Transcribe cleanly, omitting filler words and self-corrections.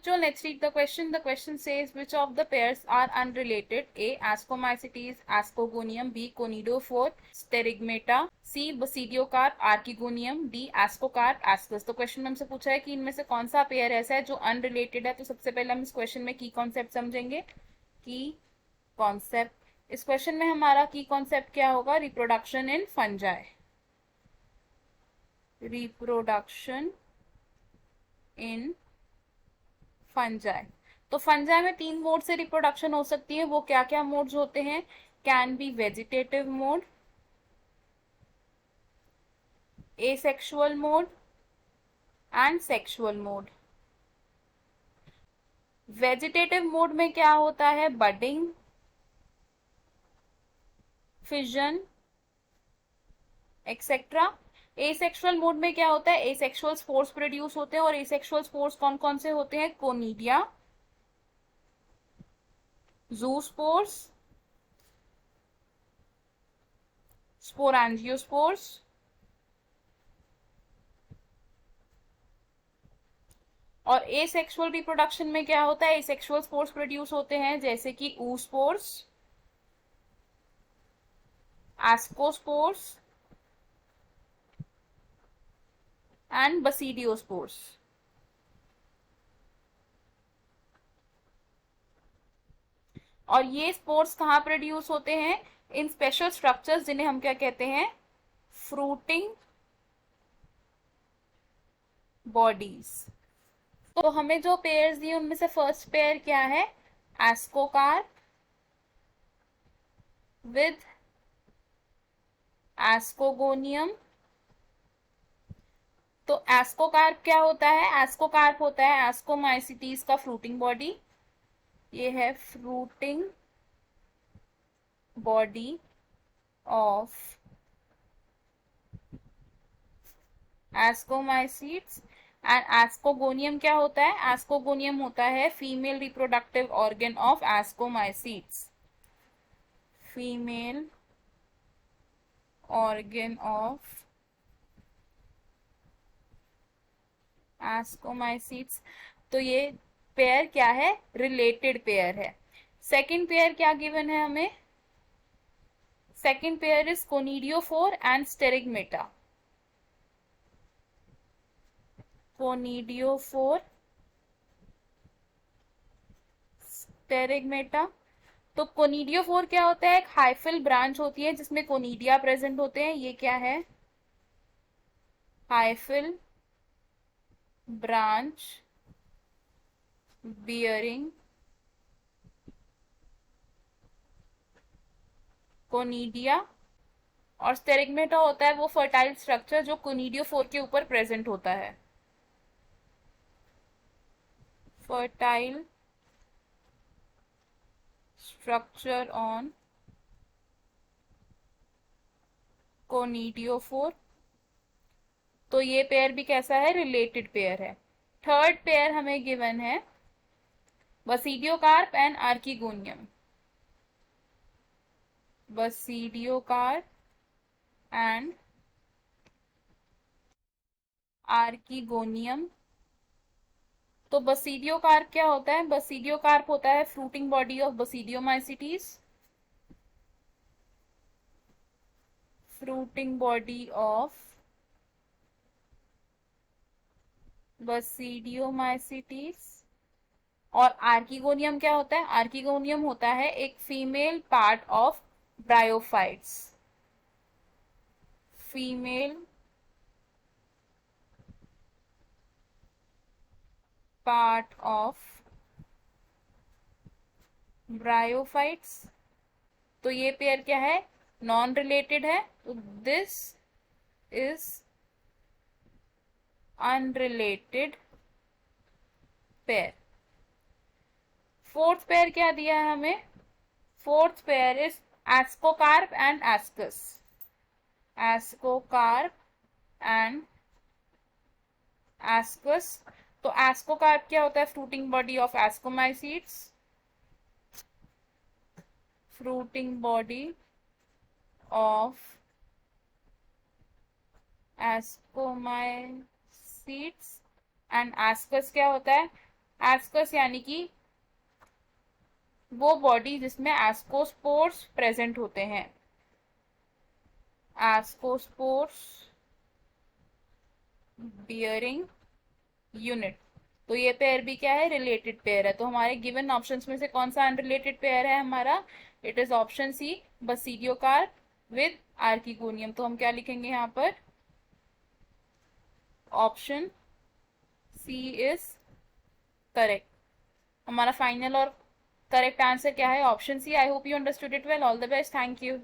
actual. Let's read the question. The question says, which of the pairs are unrelated? A. Ascomycetes, Ascogonium. B. Conidophore, Sterigmata. C. Basidiocarp, Archegonium. D. Ascocarp, Ascus. तो question में हमसे पूछा है कि इनमें से कौन सा पेयर ऐसा है जो अनरिलेटेड है. तो सबसे पहले हम इस क्वेश्चन में की कॉन्सेप्ट समझेंगे. की कॉन्सेप्ट. इस क्वेश्चन में हमारा की कॉन्सेप्ट क्या होगा? Reproduction in fungi. Reproduction in fungi. तो फंजाई में 3 मोड से रिप्रोडक्शन हो सकती है. वो क्या क्या मोड्स होते हैं? Can be vegetative mode, asexual mode and sexual mode. Vegetative mode में क्या होता है? Budding, fission etcetera. Asexual mode में क्या होता है? एसेक्सुअल स्पोर्स प्रोड्यूस होते हैं. और एसेक्सुअल स्पोर्स कौन कौन से होते हैं? कोनिडिया, जूस्पोर्स, स्पोरांजियोस्पोर्स और एसेक्सुअल रिप्रोडक्शन में क्या होता है? एसेक्सुअल स्पोर्स प्रोड्यूस होते हैं जैसे कि oospores, ascospores एंड बसीडियोस्पोर्स. और ये स्पोर्स कहाँ प्रोड्यूस होते हैं? इन स्पेशल स्ट्रक्चर्स जिन्हें हम क्या कहते हैं? Fruiting bodies. तो हमें जो पेयर्स दिए उनमें से फर्स्ट पेयर क्या है? Ascocarp with ascogonium. तो एस्कोकार्प क्या होता है? एस्कोकार्प होता है एस्कोमाइसिटीज का फ्रूटिंग बॉडी. ये है fruiting body of ascomycetes. And ascogonium क्या होता है? एस्कोगोनियम होता है female reproductive organ of ascomycetes. Female organ of ascomycetes. तो ये पेयर क्या है? रिलेटेड पेयर है. सेकंड पेयर क्या गिवन है हमें? Second pair is conidiophore and sterigmata. Conidiophore, sterigmata. तो कोनिडियोफोर क्या होता है? एक हाइफिल ब्रांच होती है जिसमें कोनिडिया प्रेजेंट होते हैं. ये क्या है? हाइफिल ब्रांच बियरिंग कोनिडिया. और स्टेरिगमेटा होता है वो फर्टाइल स्ट्रक्चर जो कोनिडियोफोर के ऊपर प्रेजेंट होता है. Fertile structure on conidiophore. तो ये पेयर भी कैसा है? रिलेटेड पेयर है. थर्ड पेयर हमें गिवन है basidiocarp and archegonium. Basidiocarp and archegonium. तो बसीडियोकार्प क्या होता है? बसीडियोकार्प होता है fruiting body of basidiomycetes. Fruiting body of basidiomycetes. और आर्कीगोनियम क्या होता है? आर्कीगोनियम होता है एक female part of bryophytes. Female part of bryophytes. तो ये पेयर क्या है? नॉन रिलेटेड है. तो this is unrelated pair. Fourth pair क्या दिया है हमें? Fourth pair is ascocarp and ascus. Ascocarp and ascus. तो एस्कोकार्प क्या होता है? Fruiting body of ascomycetes. Fruiting body of ascomycetes. And ascus क्या होता है? एस्कस यानी कि वो बॉडी जिसमें एस्कोस्पोर्स प्रेजेंट होते हैं। Ascospores bearing unit. तो ये पेयर भी क्या है, रिलेटेड पेयर है। तो हमारे गिवन ऑप्शंस में से कौन सा अनरिलेटेड पेयर है हमारा, it is option C, basidiocarp with archegonium. तो हम क्या लिखेंगे यहाँ पर, ऑप्शन सी इज करेक्ट। हमारा फाइनल और करेक्ट आंसर क्या है, option C. I hope you understood it well. All the best, thank you.